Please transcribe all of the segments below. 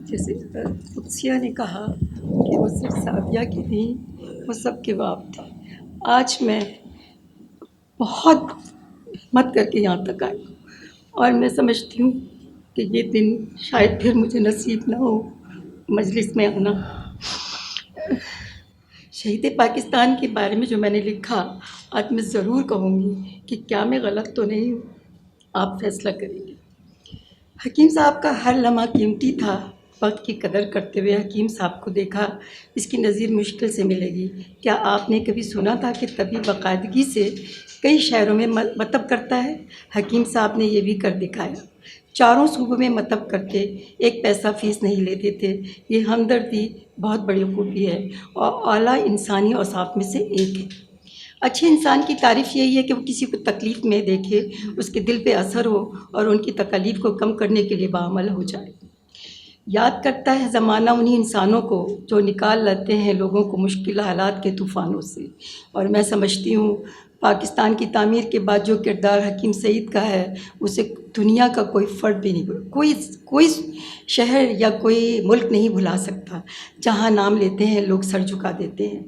جیسے قدسیہ نے کہا کہ وہ صرف سعدیہ کی تھیں، وہ سب کے باپ تھی۔ آج میں بہت ہمت کر کے یہاں تک آئی اور میں سمجھتی ہوں کہ یہ دن شاید پھر مجھے نصیب نہ ہو مجلس میں آنا۔ شہید پاکستان کے بارے میں جو میں نے لکھا، آج میں ضرور کہوں گی کہ کیا میں غلط تو نہیں ہوں، آپ فیصلہ کریں گے۔ حکیم صاحب کا ہر لمحہ قیمتی تھا۔ وقت کی قدر کرتے ہوئے حکیم صاحب کو دیکھا، اس کی نظیر مشکل سے ملے گی۔ کیا آپ نے کبھی سنا تھا کہ طبیب باقاعدگی سے کئی شہروں میں مطب کرتا ہے؟ حکیم صاحب نے یہ بھی کر دکھایا۔ چاروں صوبوں میں مطب کرتے، ایک پیسہ فیس نہیں لیتے تھے۔ یہ ہمدردی بہت بڑی خوبی ہے اور اعلیٰ انسانی اوصاف میں سے ایک ہے۔ اچھے انسان کی تعریف یہی ہے کہ وہ کسی کو تکلیف میں دیکھے، اس کے دل پہ اثر ہو اور ان کی تکالیف کو کم کرنے کے لیے باعمل ہو جائے۔ یاد کرتا ہے زمانہ انہی انسانوں کو جو نکال لاتے ہیں لوگوں کو مشکل حالات کے طوفانوں سے، اور میں سمجھتی ہوں پاکستان کی تعمیر کے بعد جو کردار حکیم سعید کا ہے، اسے دنیا کا کوئی فرد بھی نہیں، کوئی شہر یا کوئی ملک نہیں بھلا سکتا۔ جہاں نام لیتے ہیں لوگ سر جھکا دیتے ہیں۔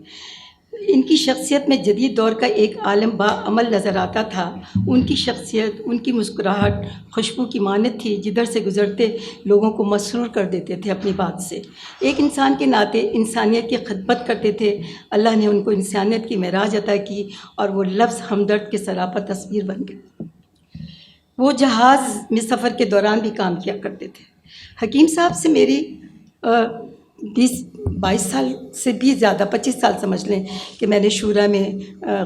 ان کی شخصیت میں جدید دور کا ایک عالم باعمل نظر آتا تھا۔ ان کی شخصیت، ان کی مسکراہٹ خوشبو کی مانند تھی، جدھر سے گزرتے لوگوں کو مسرور کر دیتے تھے اپنی بات سے۔ ایک انسان کے ناطے انسانیت کی خدمت کرتے تھے۔ اللہ نے ان کو انسانیت کی معراج عطا کی اور وہ لفظ ہمدرد کے سراپا تصویر بن گئے۔ وہ جہاز میں سفر کے دوران بھی کام کیا کرتے تھے۔ حکیم صاحب سے میری 22 سال سے بھی زیادہ، 25 سال سمجھ لیں کہ میں نے شورا میں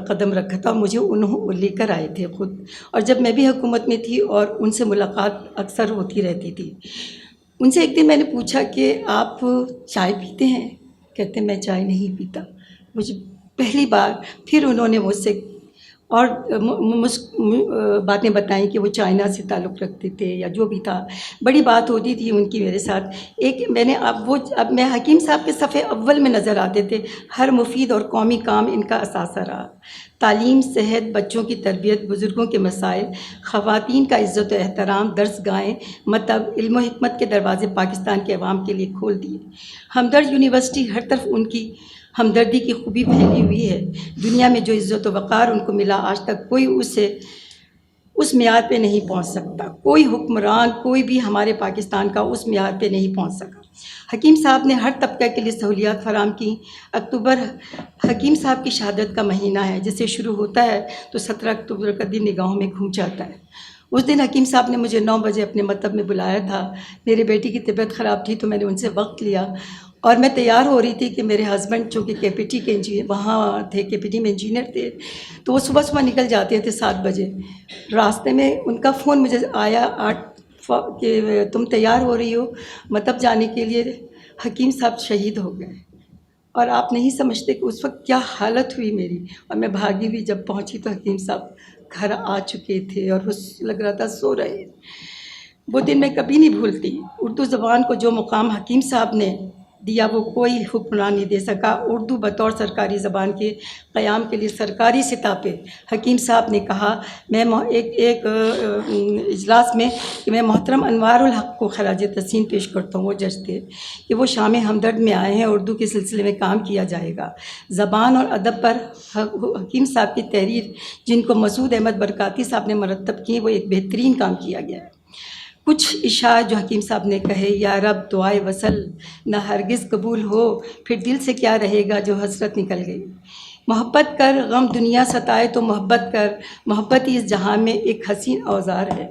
قدم رکھا تھا۔ مجھے انہوں لے کر آئے تھے خود، اور جب میں بھی حکومت میں تھی اور ان سے ملاقات اکثر ہوتی رہتی تھی۔ ان سے ایک دن میں نے پوچھا کہ آپ چائے پیتے ہیں؟ کہتے میں چائے نہیں پیتا۔ مجھے پہلی بار پھر انہوں نے مجھ سے اور باتیں بتائیں کہ وہ چائنا سے تعلق رکھتے تھے یا جو بھی تھا، بڑی بات ہوتی تھی ان کی میرے ساتھ۔ اب میں حکیم صاحب کے صفحے اول میں نظر آتے تھے۔ ہر مفید اور قومی کام ان کا اثاثہ رہا۔ تعلیم، صحت، بچوں کی تربیت، بزرگوں کے مسائل، خواتین کا عزت و احترام، درس گاہیں، مطب، علم و حکمت کے دروازے پاکستان کے عوام کے لیے کھول دیے۔ ہمدرد یونیورسٹی، ہر طرف ان کی ہمدردی کی خوبی پھیلی ہوئی ہے۔ دنیا میں جو عزت و وقار ان کو ملا، آج تک کوئی اس معیار پہ نہیں پہنچ سکتا۔ کوئی حکمران، کوئی بھی ہمارے پاکستان کا اس معیار پہ نہیں پہنچ سکا۔ حکیم صاحب نے ہر طبقہ کے لیے سہولیات فراہم کی۔ اکتوبر حکیم صاحب کی شہادت کا مہینہ ہے۔ جیسے شروع ہوتا ہے تو 17 اکتوبر کا دن نگاہوں میں گھوم جاتا ہے۔ اس دن حکیم صاحب نے مجھے 9 بجے اپنے مکتب میں بلایا تھا۔ میری بیٹی کی طبیعت خراب تھی تو میں نے ان سے وقت لیا، اور میں تیار ہو رہی تھی کہ میرے ہسبینڈ جو کہ KPT کے وہاں تھے، KPT میں انجینئر تھے، تو وہ صبح نکل جاتے تھے 7 بجے۔ راستے میں ان کا فون مجھے آیا 8 کہ تم تیار ہو رہی ہو مطلب جانے کے لیے، حکیم صاحب شہید ہو گئے۔ اور آپ نہیں سمجھتے کہ اس وقت کیا حالت ہوئی میری، اور میں بھاگی ہوئی جب پہنچی تو حکیم صاحب گھر آ چکے تھے اور وہ لگ رہا تھا سو رہے۔ وہ دن میں کبھی نہیں بھولتی۔ اردو زبان کو جو مقام حکیم صاحب نے دیا وہ کوئی حکمران نہیں دے سکا۔ اردو بطور سرکاری زبان کے قیام کے لیے سرکاری سطح پہ حکیم صاحب نے کہا، میں ایک اجلاس میں کہ میں محترم انوار الحق کو خراج تحسین پیش کرتا ہوں، وہ جج تھے، کہ وہ شام ہمدرد میں آئے ہیں، اردو کے سلسلے میں کام کیا جائے گا۔ زبان اور ادب پر حکیم صاحب کی تحریر جن کو مسعود احمد برکاتی صاحب نے مرتب کی، وہ ایک بہترین کام کیا گیا ہے۔ کچھ اشعار جو حکیم صاحب نے کہے، یا رب دعائے وصل نہ ہرگز قبول ہو، پھر دل سے کیا رہے گا جو حسرت نکل گئی۔ محبت کر غم دنیا ستائے تو محبت کر، محبت ہی اس جہاں میں ایک حسین اوزار ہے۔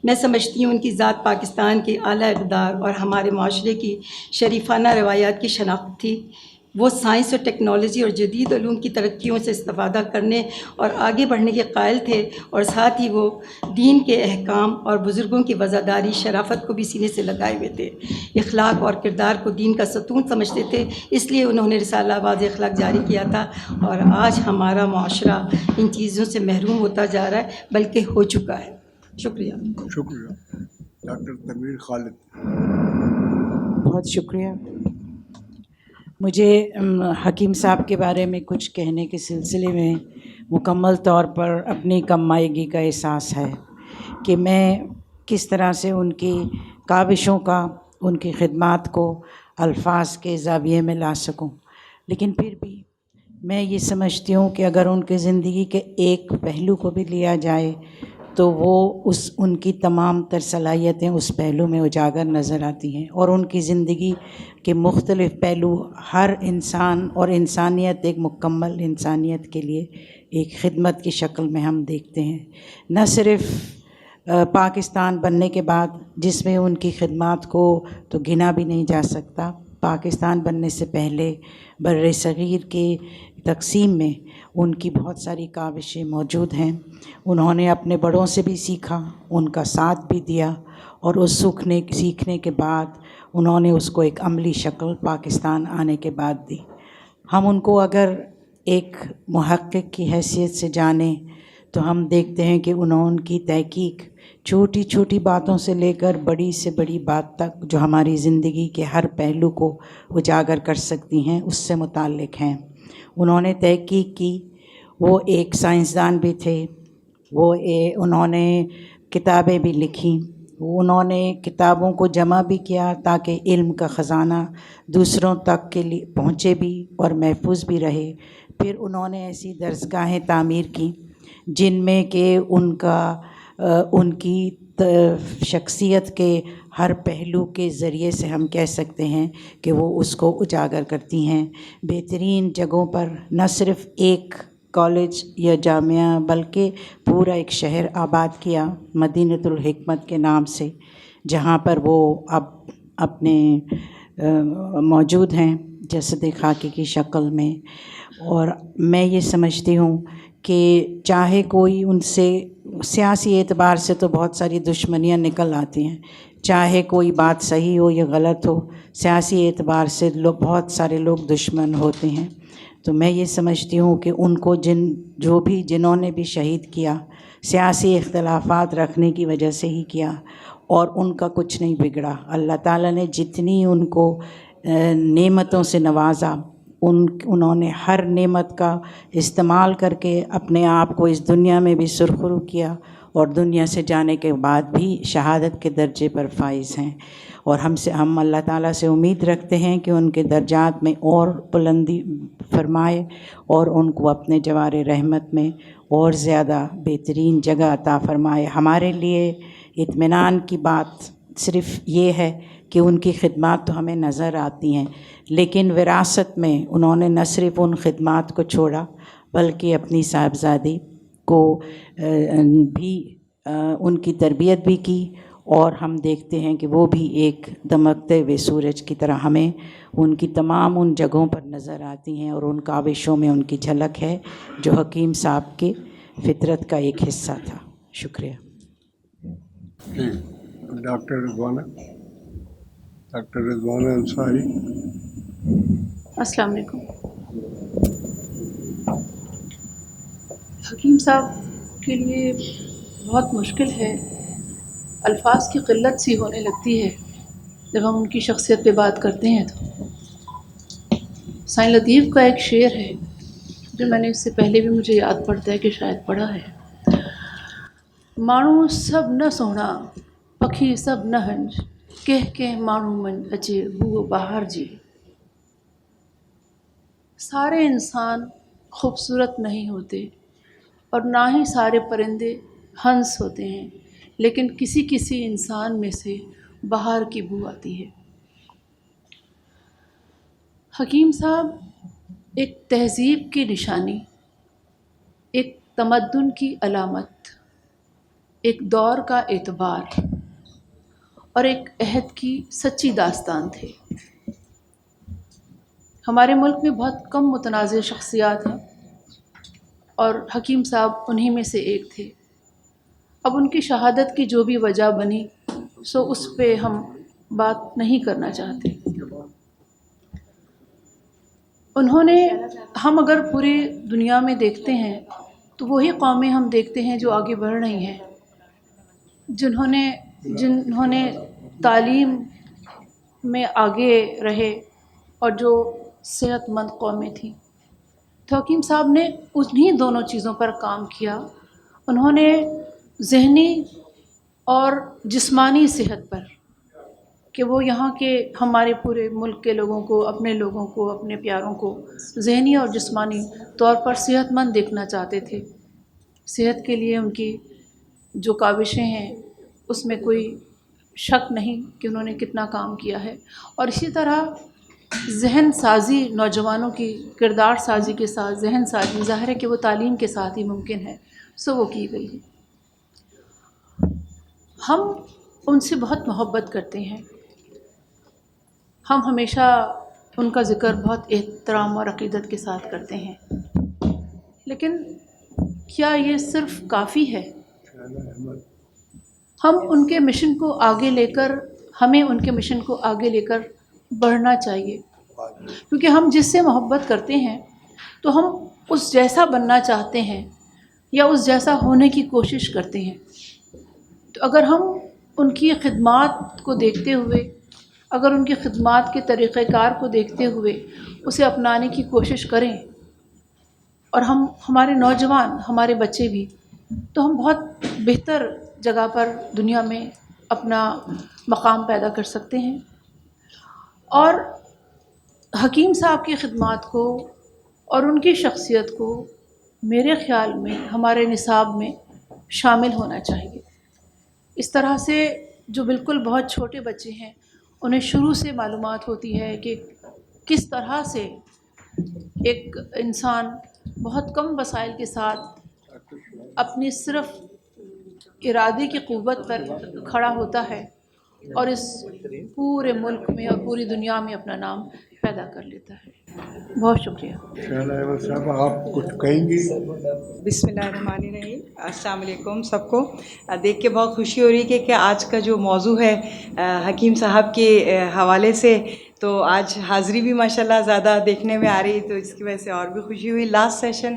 میں سمجھتی ہوں ان کی ذات پاکستان کے اعلیٰ اقدار اور ہمارے معاشرے کی شریفانہ روایات کی شناخت تھی۔ وہ سائنس اور ٹیکنالوجی اور جدید علوم کی ترقیوں سے استفادہ کرنے اور آگے بڑھنے کے قائل تھے، اور ساتھ ہی وہ دین کے احکام اور بزرگوں کی وفاداری، شرافت کو بھی سینے سے لگائے ہوئے تھے۔ اخلاق اور کردار کو دین کا ستون سمجھتے تھے، اس لیے انہوں نے رسالہ واضح اخلاق جاری کیا تھا، اور آج ہمارا معاشرہ ان چیزوں سے محروم ہوتا جا رہا ہے، بلکہ ہو چکا ہے۔ شکریہ۔ ڈاکٹر تنویر خالد۔ بہت شکریہ۔ مجھے حکیم صاحب کے بارے میں کچھ کہنے کے سلسلے میں مکمل طور پر اپنی کم مائگی کا احساس ہے کہ میں کس طرح سے ان کی کاوشوں کا، ان کی خدمات کو الفاظ کے زاویے میں لا سکوں، لیکن پھر بھی میں یہ سمجھتی ہوں کہ اگر ان کی زندگی کے ایک پہلو کو بھی لیا جائے تو وہ ان کی تمام تر صلاحیتیں اس پہلو میں اجاگر نظر آتی ہیں، اور ان کی زندگی کے مختلف پہلو ہر انسان اور انسانیت، ایک مکمل انسانیت کے لیے ایک خدمت کی شکل میں ہم دیکھتے ہیں۔ نہ صرف پاکستان بننے کے بعد، جس میں ان کی خدمات کو تو گنا بھی نہیں جا سکتا، پاکستان بننے سے پہلے بر صغیر کے تقسیم میں ان کی بہت ساری کاوشیں موجود ہیں۔ انہوں نے اپنے بڑوں سے بھی سیکھا، ان کا ساتھ بھی دیا، اور اس سیکھنے کے بعد انہوں نے اس کو ایک عملی شکل پاکستان آنے کے بعد دی۔ ہم ان کو اگر ایک محقق کی حیثیت سے جانیں تو ہم دیکھتے ہیں کہ ان کی تحقیق چھوٹی چھوٹی باتوں سے لے کر بڑی سے بڑی بات تک جو ہماری زندگی کے ہر پہلو کو اجاگر کر سکتی ہیں اس سے متعلق ہیں۔ انہوں نے تحقیق کی، وہ ایک سائنسدان بھی تھے، انہوں نے کتابیں بھی لکھیں، انہوں نے کتابوں کو جمع بھی کیا تاکہ علم کا خزانہ دوسروں تک کے لیے پہنچے بھی اور محفوظ بھی رہے۔ پھر انہوں نے ایسی درسگاہیں تعمیر کی جن میں کہ ان کی شخصیت کے ہر پہلو کے ذریعے سے ہم کہہ سکتے ہیں کہ وہ اس کو اجاگر کرتی ہیں۔ بہترین جگہوں پر نہ صرف ایک کالج یا جامعہ بلکہ پورا ایک شہر آباد کیا مدینۃ الحکمت کے نام سے، جہاں پر وہ اب اپنے موجود ہیں جسد خاکی کی شکل میں۔ اور میں یہ سمجھتی ہوں کہ چاہے کوئی ان سے سیاسی اعتبار سے تو بہت ساری دشمنیاں نکل آتی ہیں، چاہے کوئی بات صحیح ہو یا غلط ہو، سیاسی اعتبار سے بہت سارے لوگ دشمن ہوتے ہیں، تو میں یہ سمجھتی ہوں کہ ان کو جنہوں نے بھی شہید کیا سیاسی اختلافات رکھنے کی وجہ سے ہی کیا، اور ان کا کچھ نہیں بگڑا۔ اللہ تعالیٰ نے جتنی ان کو نعمتوں سے نوازا، انہوں نے ہر نعمت کا استعمال کر کے اپنے آپ کو اس دنیا میں بھی سرخرو کیا، اور دنیا سے جانے کے بعد بھی شہادت کے درجے پر فائز ہیں۔ اور ہم اللہ تعالیٰ سے امید رکھتے ہیں کہ ان کے درجات میں اور بلندی فرمائے، اور ان کو اپنے جوار رحمت میں اور زیادہ بہترین جگہ عطا فرمائے۔ ہمارے لیے اطمینان کی بات صرف یہ ہے کہ ان کی خدمات تو ہمیں نظر آتی ہیں، لیکن وراثت میں انہوں نے نہ صرف ان خدمات کو چھوڑا بلکہ اپنی صاحبزادی کو بھی ان کی تربیت بھی کی، اور ہم دیکھتے ہیں کہ وہ بھی ایک دمکتے ہوئے سورج کی طرح ہمیں ان کی تمام ان جگہوں پر نظر آتی ہیں، اور ان کاوشوں میں ان کی جھلک ہے جو حکیم صاحب کی فطرت کا ایک حصہ تھا۔ شکریہ۔ ڈاکٹر رضوانہ انصاری۔ السلام علیکم۔ حکیم صاحب کے لیے بہت مشکل ہے، الفاظ کی قلت سی ہونے لگتی ہے جب ہم ان کی شخصیت پہ بات کرتے ہیں۔ تو سائیں لطیف کا ایک شعر ہے جو میں نے اس سے پہلے بھی مجھے یاد پڑتا ہے کہ شاید پڑھا ہے: مانو سب نہ سونا پکھی سب نہ ہنج، کہ مانو من اچے بو بہار جی۔ سارے انسان خوبصورت نہیں ہوتے، اور نہ ہی سارے پرندے ہنس ہوتے ہیں، لیکن کسی کسی انسان میں سے بہار کی بو آتی ہے۔ حکیم صاحب ایک تہذیب کی نشانی، ایک تمدن کی علامت، ایک دور کا اعتبار اور ایک عہد کی سچی داستان تھے۔ ہمارے ملک میں بہت کم متنازع شخصیات ہیں، اور حکیم صاحب انہی میں سے ایک تھے۔ اب ان کی شہادت کی جو بھی وجہ بنی سو اس پہ ہم بات نہیں کرنا چاہتے۔ ہم اگر پوری دنیا میں دیکھتے ہیں تو وہی قومیں ہم دیکھتے ہیں جو آگے بڑھ رہی ہیں، جنہوں نے تعلیم میں آگے رہے اور جو صحت مند قومیں تھیں۔ تو حکیم صاحب نے انہی دونوں چیزوں پر کام کیا۔ انہوں نے ذہنی اور جسمانی صحت پر کہ وہ یہاں کے ہمارے پورے ملک کے لوگوں کو، اپنے لوگوں کو، اپنے پیاروں کو ذہنی اور جسمانی طور پر صحت مند دیکھنا چاہتے تھے. صحت کے لیے ان کی جو کاوشیں ہیں اس میں کوئی شک نہیں کہ انہوں نے کتنا کام کیا ہے. اور اسی طرح ذہن سازی نوجوانوں کی کردار سازی کے ساتھ ذہن سازی ظاہر ہے کہ وہ تعلیم کے ساتھ ہی ممکن ہے، سو وہ کی گئی ہے. ہم ان سے بہت محبت کرتے ہیں. ہم ہمیشہ ان کا ذکر بہت احترام اور عقیدت کے ساتھ کرتے ہیں. لیکن کیا یہ صرف کافی ہے؟ ہم ان کے مشن کو آگے لے کر ہمیں ان کے مشن کو آگے لے کر بڑھنا چاہیے، کیونکہ ہم جس سے محبت کرتے ہیں تو ہم اس جیسا بننا چاہتے ہیں یا اس جیسا ہونے کی کوشش کرتے ہیں. تو اگر ہم ان کی خدمات کو دیکھتے ہوئے، اگر ان کی خدمات کے طریقہ کار کو دیکھتے ہوئے اسے اپنانے کی کوشش کریں، اور ہمارے نوجوان، ہمارے بچے بھی، تو ہم بہت بہتر جگہ پر دنیا میں اپنا مقام پیدا کر سکتے ہیں. اور حکیم صاحب کی خدمات کو اور ان کی شخصیت کو میرے خیال میں ہمارے نصاب میں شامل ہونا چاہیے. اس طرح سے جو بالکل بہت چھوٹے بچے ہیں انہیں شروع سے معلومات ہوتی ہے کہ کس طرح سے ایک انسان بہت کم وسائل کے ساتھ اپنی صرف ارادے کی قوت پر کھڑا ہوتا ہے اور اس پورے ملک میں اور پوری دنیا میں اپنا نام پیدا کر لیتا ہے. بہت شکریہ. شہلا احمد صاحب آپ کچھ کہیں گی؟ بسم اللہ الرحمن الرحیم. السلام علیکم سب کو. دیکھ کے بہت خوشی ہو رہی ہے کہ آج کا جو موضوع ہے حکیم صاحب کے حوالے سے، تو آج حاضری بھی ماشاءاللہ زیادہ دیکھنے میں آ رہی، تو اس کی وجہ سے اور بھی خوشی ہوئی. لاسٹ سیشن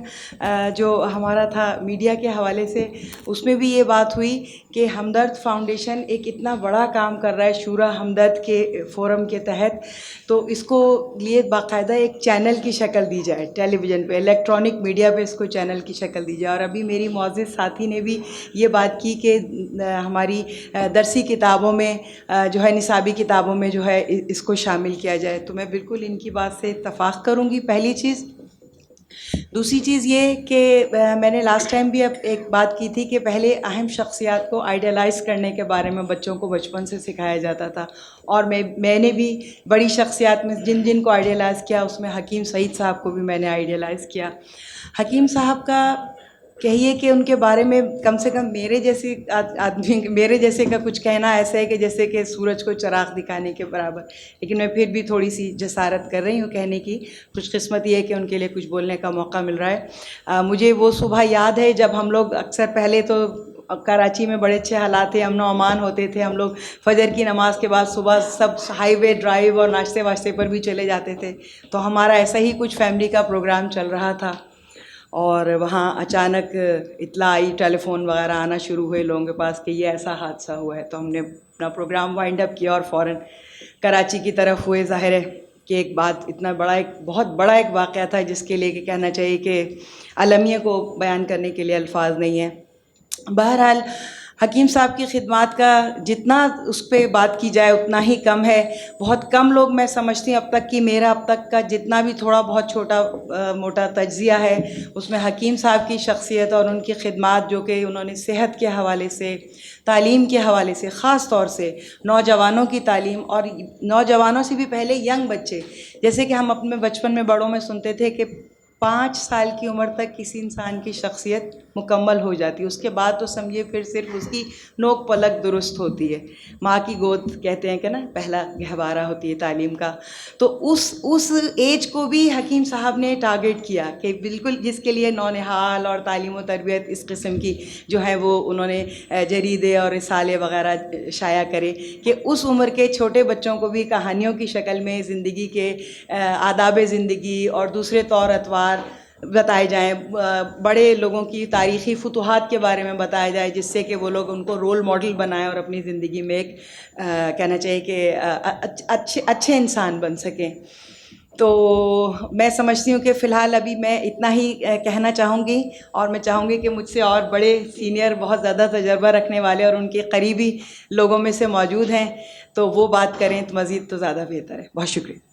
جو ہمارا تھا میڈیا کے حوالے سے، اس میں بھی یہ بات ہوئی کہ ہمدرد فاؤنڈیشن ایک اتنا بڑا کام کر رہا ہے شورا ہمدرد کے فورم کے تحت، تو اس کو لیے باقاعدہ ایک چینل کی شکل دی جائے، ٹیلی ویژن پہ، الیکٹرانک میڈیا پہ اس کو چینل کی شکل دی جائے. اور ابھی میری معزز ساتھی نے بھی یہ بات کی کہ ہماری درسی کتابوں میں جو ہے، نصابی کتابوں میں جو ہے اس کو شامل کیا جائے. تو میں بالکل ان کی بات سے اتفاق کروں گی، پہلی چیز. دوسری چیز یہ کہ میں نے لاسٹ ٹائم بھی اب ایک بات کی تھی کہ پہلے اہم شخصیات کو آئیڈیلائز کرنے کے بارے میں بچوں کو بچپن سے سکھایا جاتا تھا، اور میں نے بھی بڑی شخصیات میں جن کو آئیڈیلائز کیا، اس میں حکیم سعید صاحب کو بھی میں نے آئیڈیلائز کیا. حکیم صاحب کا کہیے کہ ان کے بارے میں کم سے کم میرے جیسے آدمی، میرے جیسے کا کچھ کہنا ایسا ہے کہ جیسے کہ سورج کو چراغ دکھانے کے برابر. لیکن میں پھر بھی تھوڑی سی جسارت کر رہی ہوں کہنے کی. خوش قسمتی ہے کہ ان کے لیے کچھ بولنے کا موقع مل رہا ہے. مجھے وہ صبح یاد ہے جب ہم لوگ اکثر، پہلے تو کراچی میں بڑے اچھے حالات تھے، امن و امان ہوتے تھے. ہم لوگ فجر کی نماز کے بعد صبح سب ہائی وے ڈرائیو اور ناشتے واشتے پر بھی چلے جاتے تھے. تو ہمارا ایسا ہی کچھ فیملی کا پروگرام چل رہا تھا، اور وہاں اچانک اطلاع آئی، ٹیلی فون وغیرہ آنا شروع ہوئے لوگوں کے پاس کہ یہ ایسا حادثہ ہوا ہے. تو ہم نے اپنا پروگرام وائنڈ اپ کیا اور فوراً کراچی کی طرف ہوئے. ظاہر ہے کہ ایک بات، اتنا بڑا، ایک بہت بڑا ایک واقعہ تھا جس کے لیے کہ کہنا چاہیے کہ المیہ کو بیان کرنے کے لیے الفاظ نہیں ہیں. بہرحال حکیم صاحب کی خدمات کا جتنا اس پہ بات کی جائے اتنا ہی کم ہے. بہت کم لوگ، میں سمجھتی ہوں اب تک کی میرا اب تک کا جتنا بھی تھوڑا بہت چھوٹا موٹا تجزیہ ہے، اس میں حکیم صاحب کی شخصیت اور ان کی خدمات جو کہ انہوں نے صحت کے حوالے سے، تعلیم کے حوالے سے، خاص طور سے نوجوانوں کی تعلیم، اور نوجوانوں سے بھی پہلے ینگ بچے، جیسے کہ ہم اپنے بچپن میں بڑوں میں سنتے تھے کہ 5 سال کی عمر تک کسی انسان کی شخصیت مکمل ہو جاتی ہے، اس کے بعد تو سمجھیے پھر صرف اس کی نوک پلک درست ہوتی ہے. ماں کی گود کہتے ہیں کہ نا پہلا گہوارہ ہوتی ہے تعلیم کا. تو اس ایج کو بھی حکیم صاحب نے ٹارگیٹ کیا کہ بالکل جس کے لیے نونہال اور تعلیم و تربیت اس قسم کی جو ہے وہ انہوں نے جریدے اور رسالے وغیرہ شائع کرے، کہ اس عمر کے چھوٹے بچوں کو بھی کہانیوں کی شکل میں زندگی کے آداب زندگی اور دوسرے طور اطوار بتائے جائیں، بڑے لوگوں کی تاریخی فتوحات کے بارے میں بتایا جائے، جس سے کہ وہ لوگ ان کو رول ماڈل بنائیں اور اپنی زندگی میں ایک کہنا چاہیے کہ اچھے انسان بن سکیں. تو میں سمجھتی ہوں کہ فی الحال ابھی میں اتنا ہی کہنا چاہوں گی، اور میں چاہوں گی کہ مجھ سے اور بڑے سینئر بہت زیادہ تجربہ رکھنے والے اور ان کے قریبی لوگوں میں سے موجود ہیں، تو وہ بات کریں تو مزید تو زیادہ بہتر ہے. بہت شکریہ.